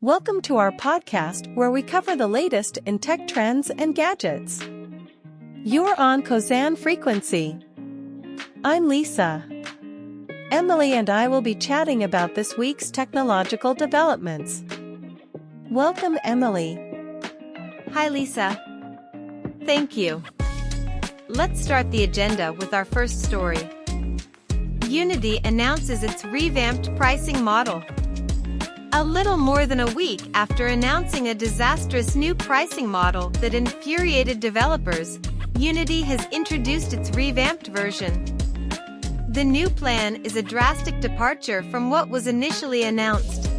Welcome to our podcast where we cover the latest in tech trends and gadgets. You're on Kozan frequency. I'm Lisa. Emily and I will be chatting about this week's technological developments. Welcome, Emily. Hi, Lisa. Thank you. Let's start the agenda with our first story. Unity announces its revamped pricing model. A little more than a week after announcing a disastrous new pricing model that infuriated developers, Unity has introduced its revamped version. The new plan is a drastic departure from what was initially announced.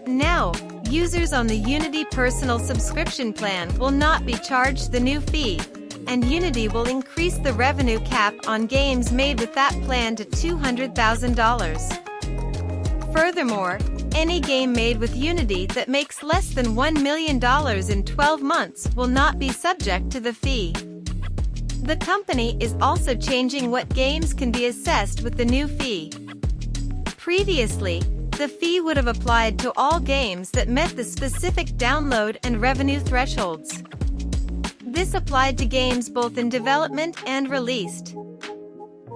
Now, users on the Unity Personal Subscription Plan will not be charged the new fee, and Unity will increase the revenue cap on games made with that plan to $200,000. Furthermore, any game made with Unity that makes less than $1 million in 12 months will not be subject to the fee. The company is also changing what games can be assessed with the new fee. Previously, the fee would have applied to all games that met the specific download and revenue thresholds. This applied to games both in development and released.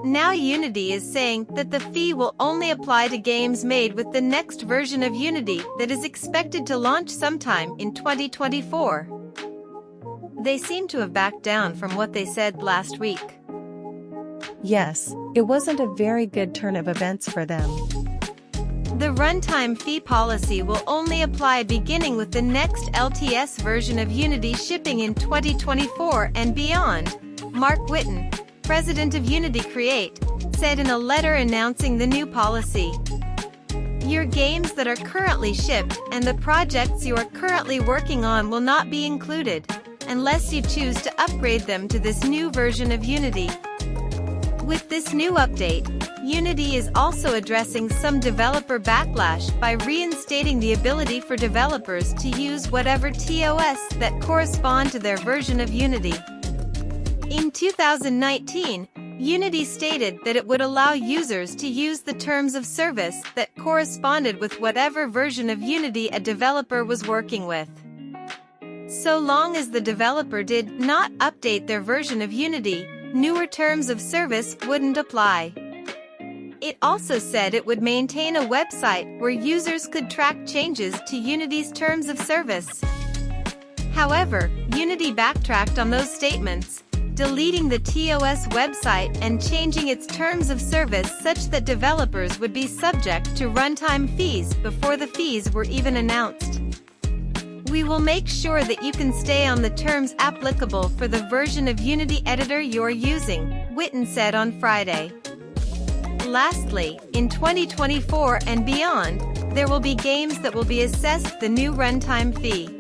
Now Unity is saying that the fee will only apply to games made with the next version of Unity that is expected to launch sometime in 2024. They seem to have backed down from what they said last week. Yes, it wasn't a very good turn of events for them. The runtime fee policy will only apply beginning with the next LTS version of Unity shipping in 2024 and beyond, Mark Whitten, president of Unity Create, said in a letter announcing the new policy. Your games that are currently shipped and the projects you are currently working on will not be included, unless you choose to upgrade them to this new version of Unity. With this new update, Unity is also addressing some developer backlash by reinstating the ability for developers to use whatever TOS that correspond to their version of Unity. In 2019, Unity stated that it would allow users to use the terms of service that corresponded with whatever version of Unity a developer was working with. So long as the developer did not update their version of Unity, newer terms of service wouldn't apply. It also said it would maintain a website where users could track changes to Unity's terms of service. However, Unity backtracked on those statements, deleting the TOS website and changing its terms of service such that developers would be subject to runtime fees before the fees were even announced. We will make sure that you can stay on the terms applicable for the version of Unity editor you're using, Whitten said on Friday. Lastly, in 2024 and beyond, there will be games that will be assessed the new runtime fee.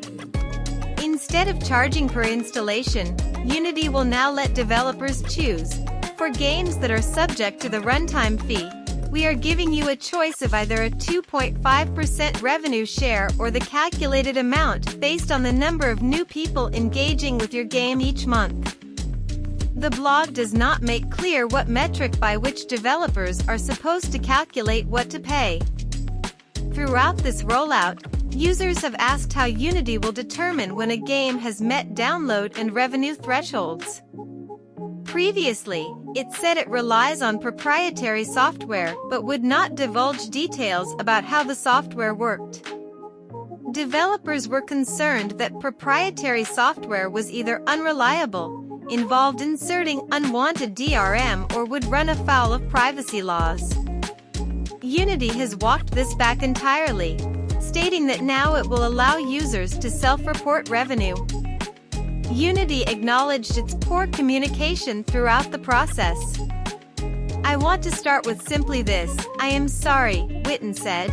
Instead of charging per installation, Unity will now let developers choose. For games that are subject to the runtime fee, we are giving you a choice of either a 2.5% revenue share or the calculated amount based on the number of new people engaging with your game each month. The blog does not make clear what metric by which developers are supposed to calculate what to pay. Throughout this rollout, users have asked how Unity will determine when a game has met download and revenue thresholds. Previously, it said it relies on proprietary software but would not divulge details about how the software worked. Developers were concerned that proprietary software was either unreliable, involved inserting unwanted DRM, or would run afoul of privacy laws. Unity has walked this back entirely, stating that now it will allow users to self-report revenue. Unity acknowledged its poor communication throughout the process. I want to start with simply this: I am sorry, Whitten said.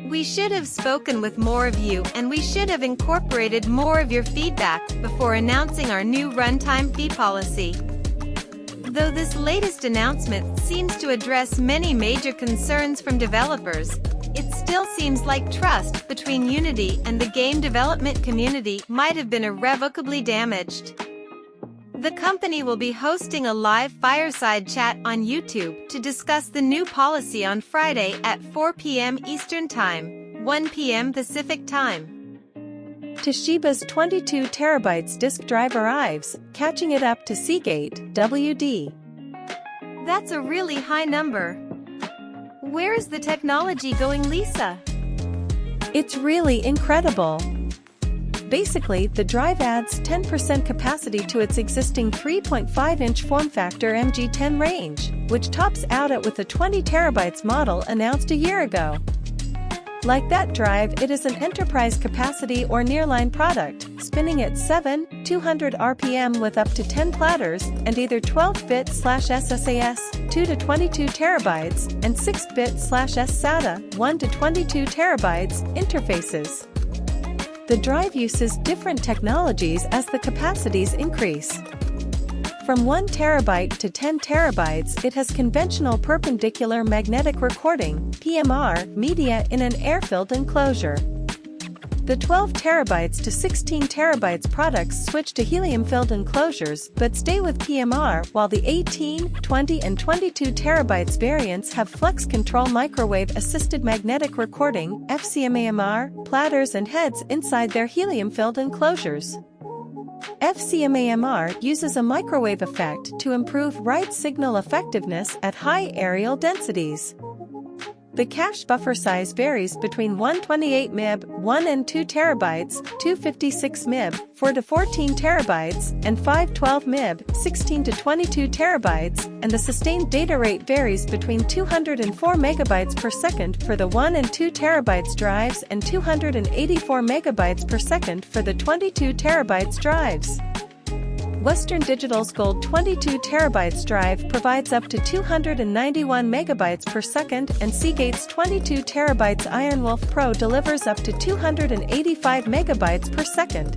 We should have spoken with more of you and we should have incorporated more of your feedback before announcing our new runtime fee policy. Though this latest announcement seems to address many major concerns from developers, it still seems like trust between Unity and the game development community might have been irrevocably damaged. The company will be hosting a live fireside chat on YouTube to discuss the new policy on Friday at 4 p.m. Eastern Time, 1 p.m. Pacific Time. Toshiba's 22 terabytes disk drive arrives, catching it up to Seagate, WD. That's a really high number. Where is the technology going, Lisa? It's really incredible. Basically, the drive adds 10% capacity to its existing 3.5-inch form factor MG10 range, which tops out at with the 20 terabytes model announced a year ago. Like that drive, it is an enterprise capacity or nearline product, spinning at 200 RPM with up to 10 platters, and either 12-bit/SSAS, 2 to 22 terabytes, and 6-bit/SSATA, 1 to 22 terabytes, interfaces. The drive uses different technologies as the capacities increase. From 1 terabyte to 10 terabytes, it has conventional perpendicular magnetic recording (PMR) media in an air-filled enclosure. The 12 terabytes to 16 terabytes products switch to helium-filled enclosures but stay with PMR, while the 18, 20 and 22 terabytes variants have flex control microwave-assisted magnetic recording (FCMAMR) platters and heads inside their helium-filled enclosures. FCMAMR uses a microwave effect to improve write signal effectiveness at high areal densities. The cache buffer size varies between 128 MB, 1 and 2 terabytes, 256 MB, 4 to 14 terabytes, and 512 MB, 16 to 22 terabytes, and the sustained data rate varies between 204 megabytes per second for the 1 and 2 terabytes drives and 284 megabytes per second for the 22 terabytes drives. Western Digital's Gold 22 terabytes drive provides up to 291 megabytes per second, and Seagate's 22 terabytes Iron Wolf Pro delivers up to 285 megabytes per second.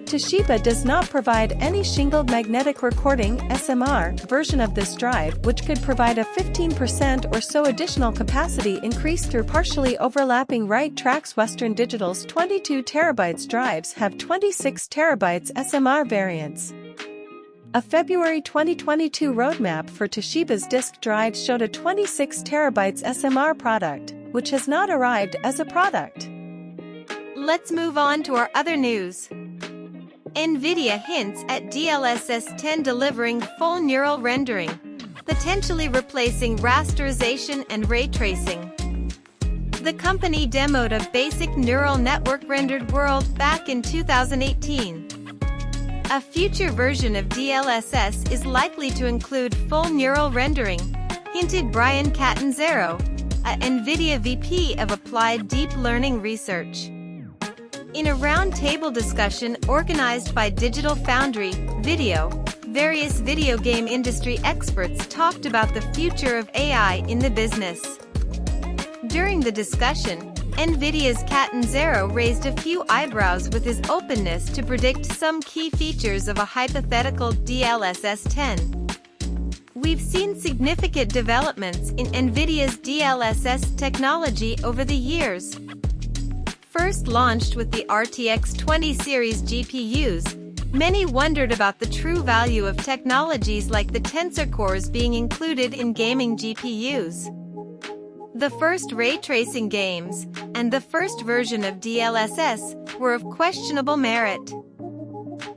Toshiba does not provide any shingled magnetic recording (SMR) version of this drive, which could provide a 15% or so additional capacity increase through partially overlapping write tracks. Western Digital's 22 terabytes drives have 26 terabytes SMR variants. A February 2022 roadmap for Toshiba's disk drive showed a 26 terabytes SMR product, which has not arrived as a product. Let's move on to our other news. NVIDIA hints at DLSS 10 delivering full neural rendering, potentially replacing rasterization and ray tracing. The company demoed a basic neural network rendered world back in 2018. A future version of DLSS is likely to include full neural rendering, hinted Brian Catanzaro, a NVIDIA VP of Applied Deep Learning Research. In a roundtable discussion organized by Digital Foundry Video, various video game industry experts talked about the future of AI in the business. During the discussion, NVIDIA's Catanzaro raised a few eyebrows with his openness to predict some key features of a hypothetical DLSS 10. We've seen significant developments in NVIDIA's DLSS technology over the years. First launched with the RTX 20 series GPUs, many wondered about the true value of technologies like the tensor cores being included in gaming GPUs. The first ray tracing games, and the first version of DLSS, were of questionable merit.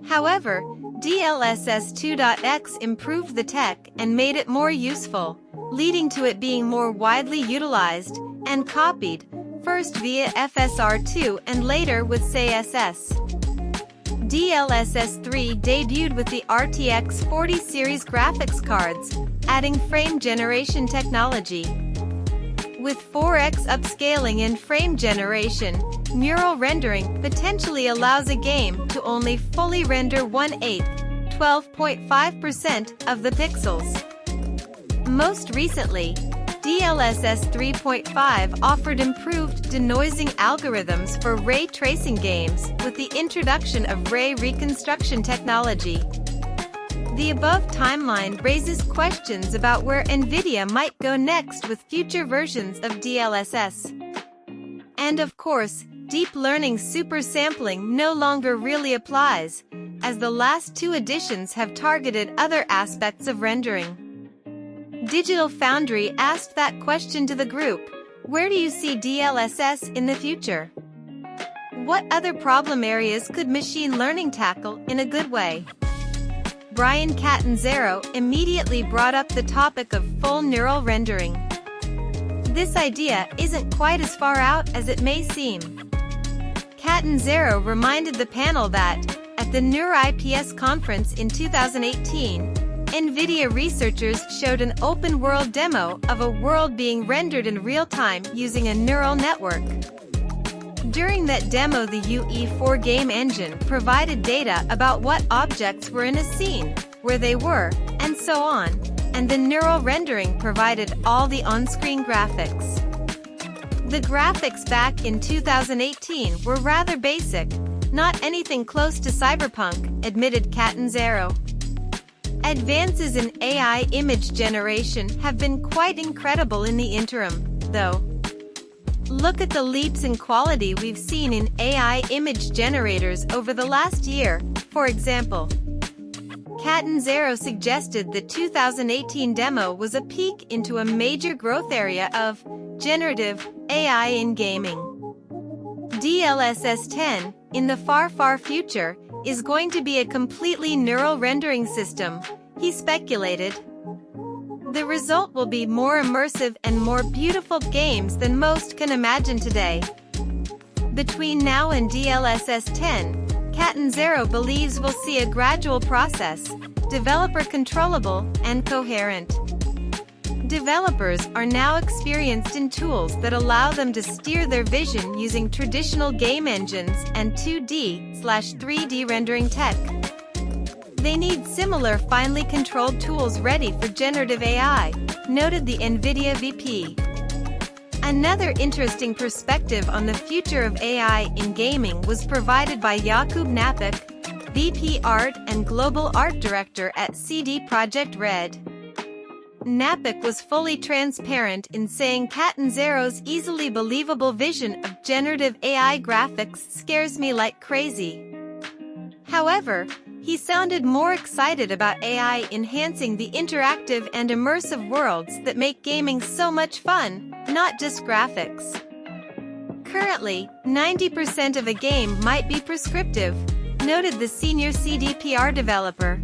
However, DLSS 2.x improved the tech and made it more useful, leading to it being more widely utilized and copied, first via FSR2 and later with CSS. DLSS 3 debuted with the RTX 40 series graphics cards, adding frame generation technology. With 4x upscaling in frame generation, neural rendering potentially allows a game to only fully render 1/8, 12.5% of the pixels. Most recently, DLSS 3.5 offered improved denoising algorithms for ray tracing games with the introduction of ray reconstruction technology. The above timeline raises questions about where NVIDIA might go next with future versions of DLSS. And of course, deep learning super sampling no longer really applies, as the last two editions have targeted other aspects of rendering. Digital Foundry asked that question to the group, Where do you see DLSS in the future? What other problem areas could machine learning tackle in a good way? Brian Catanzaro immediately brought up the topic of full neural rendering. This idea isn't quite as far out as it may seem. Catanzaro reminded the panel that, at the NeurIPS conference in 2018, NVIDIA researchers showed an open-world demo of a world being rendered in real time using a neural network. During that demo, the UE4 game engine provided data about what objects were in a scene, where they were, and so on, and the neural rendering provided all the on-screen graphics. The graphics back in 2018 were rather basic, not anything close to cyberpunk, admitted Catanzaro. Advances in AI image generation have been quite incredible in the interim, though. Look at the leaps in quality we've seen in AI image generators over the last year, for example. Catanzaro suggested the 2018 demo was a peek into a major growth area of generative AI in gaming. DLSS 10, in the far, far future, is going to be a completely neural rendering system, he speculated. The result will be more immersive and more beautiful games than most can imagine today. Between now and DLSS 10, Catanzaro believes we'll see a gradual process, developer-controllable and coherent. Developers are now experienced in tools that allow them to steer their vision using traditional game engines and 2D/3D rendering tech. They need similar finely controlled tools ready for generative AI, noted the NVIDIA VP. Another interesting perspective on the future of AI in gaming was provided by Jakub Napik, VP Art and Global Art Director at CD Projekt Red. Napik was fully transparent in saying Catanzaro's easily believable vision of generative AI graphics scares me like crazy. However, he sounded more excited about AI enhancing the interactive and immersive worlds that make gaming so much fun, not just graphics. Currently, 90% of a game might be prescriptive, noted the senior CDPR developer.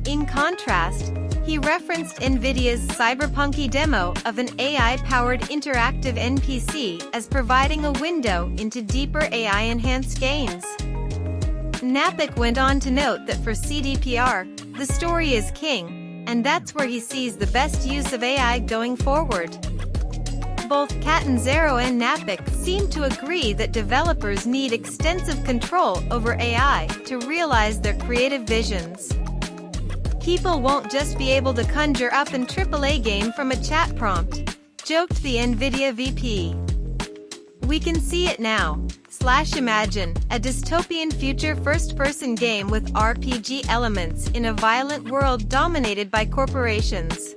In contrast, he referenced NVIDIA's cyberpunky demo of an AI-powered interactive NPC as providing a window into deeper AI-enhanced games. Napik went on to note that for CDPR, the story is king, and that's where he sees the best use of AI going forward. Both Catanzaro and Napik seem to agree that developers need extensive control over AI to realize their creative visions. People won't just be able to conjure up an AAA game from a chat prompt, joked the NVIDIA VP. We can see it now. Imagine, a dystopian future first-person game with RPG elements in a violent world dominated by corporations.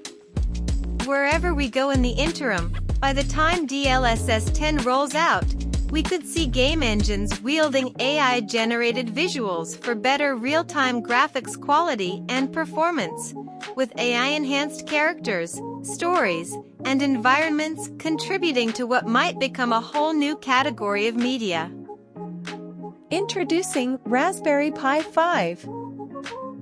Wherever we go in the interim, by the time DLSS 10 rolls out, we could see game engines wielding AI-generated visuals for better real-time graphics quality and performance, with AI-enhanced characters, stories, and environments contributing to what might become a whole new category of media. Introducing Raspberry Pi 5.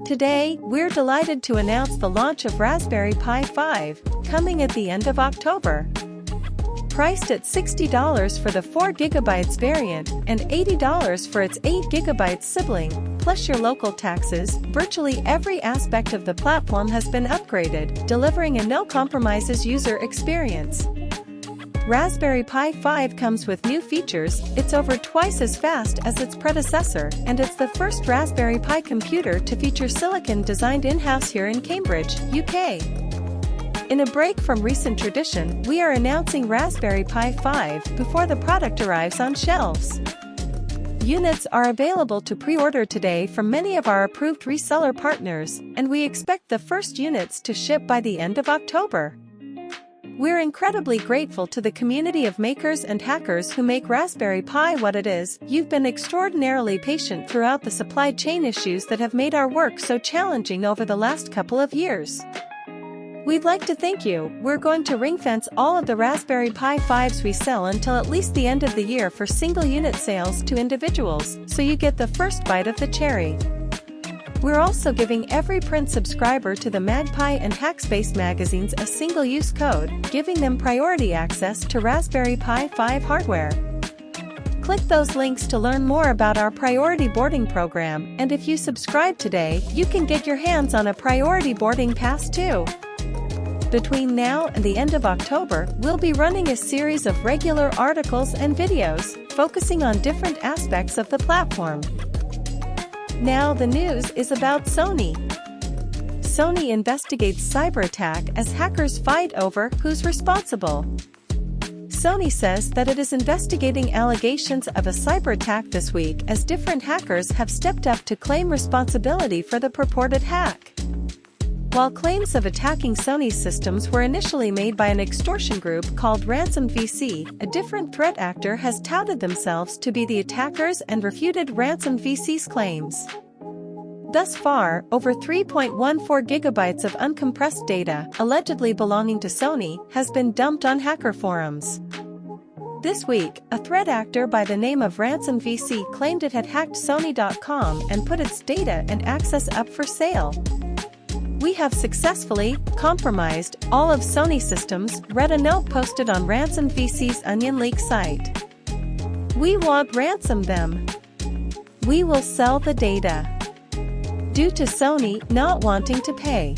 Today, we're delighted to announce the launch of Raspberry Pi 5, coming at the end of October. Priced at $60 for the 4GB variant and $80 for its 8GB sibling, plus your local taxes, virtually every aspect of the platform has been upgraded, delivering a no-compromises user experience. Raspberry Pi 5 comes with new features, it's over twice as fast as its predecessor, and it's the first Raspberry Pi computer to feature silicon designed in-house here in Cambridge, UK. In a break from recent tradition, we are announcing Raspberry Pi 5 before the product arrives on shelves. Units are available to pre-order today from many of our approved reseller partners, and we expect the first units to ship by the end of October. We're incredibly grateful to the community of makers and hackers who make Raspberry Pi what it is. You've been extraordinarily patient throughout the supply chain issues that have made our work so challenging over the last couple of years. We'd like to thank you. We're going to ring-fence all of the Raspberry Pi 5s we sell until at least the end of the year for single-unit sales to individuals, so you get the first bite of the cherry. We're also giving every print subscriber to the Magpie and Hackspace magazines a single-use code, giving them priority access to Raspberry Pi 5 hardware. Click those links to learn more about our priority boarding program, and if you subscribe today, you can get your hands on a priority boarding pass too. Between now and the end of October, we'll be running a series of regular articles and videos, focusing on different aspects of the platform. Now the news is about Sony. Sony investigates cyber attack as hackers fight over who's responsible. Sony says that it is investigating allegations of a cyber attack this week as different hackers have stepped up to claim responsibility for the purported hack. While claims of attacking Sony's systems were initially made by an extortion group called Ransom VC, a different threat actor has touted themselves to be the attackers and refuted Ransom VC's claims. Thus far, over 3.14 gigabytes of uncompressed data, allegedly belonging to Sony, has been dumped on hacker forums. This week, a threat actor by the name of Ransom VC claimed it had hacked Sony.com and put its data and access up for sale. "We have successfully compromised all of Sony systems," read a note posted on Ransom VC's Onion Leak site. "We won't ransom them. We will sell the data." Due to Sony not wanting to pay.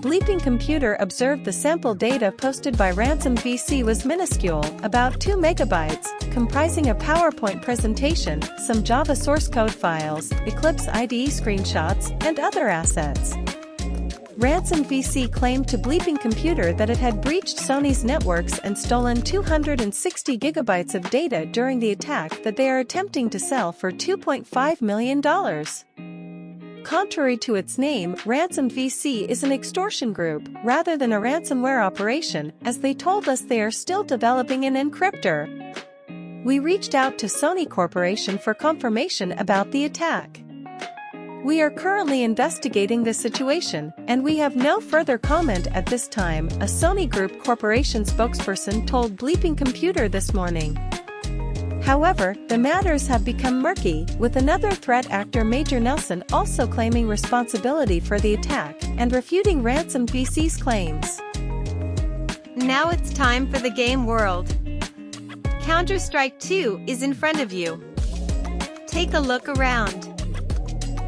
Bleeping Computer observed the sample data posted by Ransom VC was minuscule, about 2 megabytes, comprising a PowerPoint presentation, some Java source code files, Eclipse IDE screenshots, and other assets. Ransom VC claimed to Bleeping Computer that it had breached Sony's networks and stolen 260 gigabytes of data during the attack that they are attempting to sell for $2.5 million. Contrary to its name, Ransom VC is an extortion group, rather than a ransomware operation, as they told us they are still developing an encryptor. We reached out to Sony Corporation for confirmation about the attack. "We are currently investigating the situation, and we have no further comment at this time," a Sony Group Corporation spokesperson told Bleeping Computer this morning. However, the matters have become murky, with another threat actor Major Nelson also claiming responsibility for the attack and refuting Ransom VC's claims. Now it's time for the game world. Counter-Strike 2 is in front of you. Take a look around.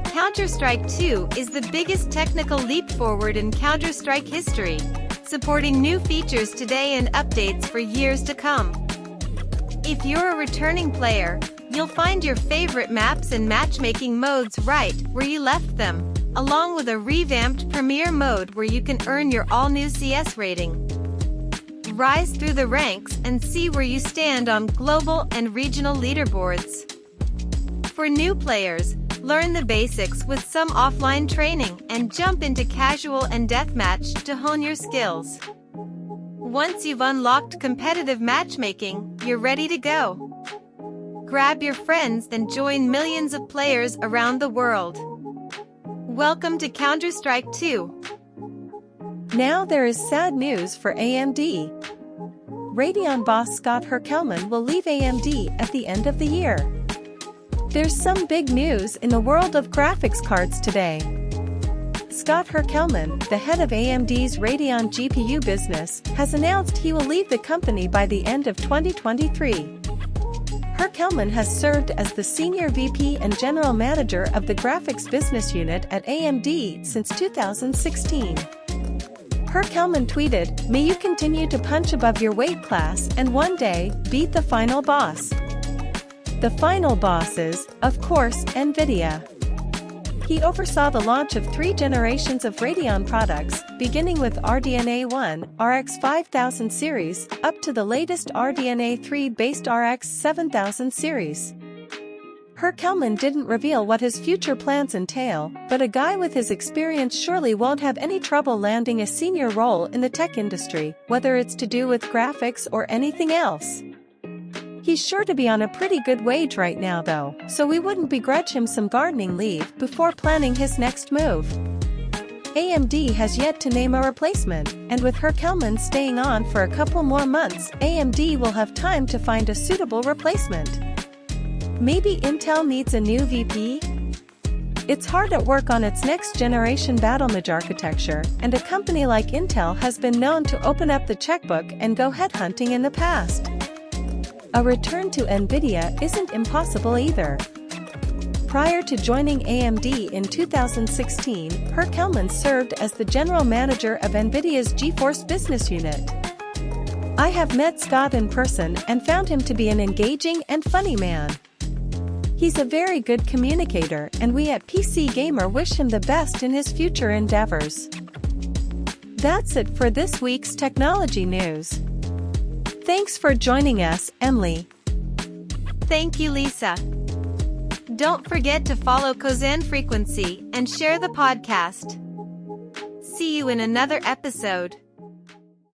Counter-Strike 2 is the biggest technical leap forward in Counter-Strike history, supporting new features today and updates for years to come. If you're a returning player, you'll find your favorite maps and matchmaking modes right where you left them, along with a revamped Premier mode where you can earn your all-new CS rating. Rise through the ranks and see where you stand on global and regional leaderboards. For new players, learn the basics with some offline training and jump into casual and deathmatch to hone your skills. Once you've unlocked competitive matchmaking, you're ready to go. Grab your friends and join millions of players around the world. Welcome to Counter-Strike 2. Now there is sad news for AMD. Radeon boss Scott Herkelman will leave AMD at the end of the year. There's some big news in the world of graphics cards today. Scott Herkelman, the head of AMD's Radeon GPU business, has announced he will leave the company by the end of 2023. Herkelman has served as the Senior VP and General Manager of the Graphics Business Unit at AMD since 2016. Herkelman tweeted, "May you continue to punch above your weight class and one day, beat the final boss." The final boss is, of course, NVIDIA. He oversaw the launch of 3 generations of Radeon products, beginning with RDNA 1, RX 5000 series, up to the latest RDNA 3-based RX 7000 series. Herkelman didn't reveal what his future plans entail, but a guy with his experience surely won't have any trouble landing a senior role in the tech industry, whether it's to do with graphics or anything else. He's sure to be on a pretty good wage right now though, so we wouldn't begrudge him some gardening leave before planning his next move. AMD has yet to name a replacement, and with Kelman staying on for a couple more months, AMD will have time to find a suitable replacement. Maybe Intel needs a new VP? It's hard at work on its next-generation Battlemage architecture, and a company like Intel has been known to open up the checkbook and go headhunting in the past. A return to NVIDIA isn't impossible either. Prior to joining AMD in 2016, Kelman served as the general manager of NVIDIA's GeForce business unit. I have met Scott in person and found him to be an engaging and funny man. He's a very good communicator, and we at PC Gamer wish him the best in his future endeavors. That's it for this week's technology news. Thanks for joining us, Emily. Thank you, Lisa. Don't forget to follow Kozan Frequency and share the podcast. See you in another episode.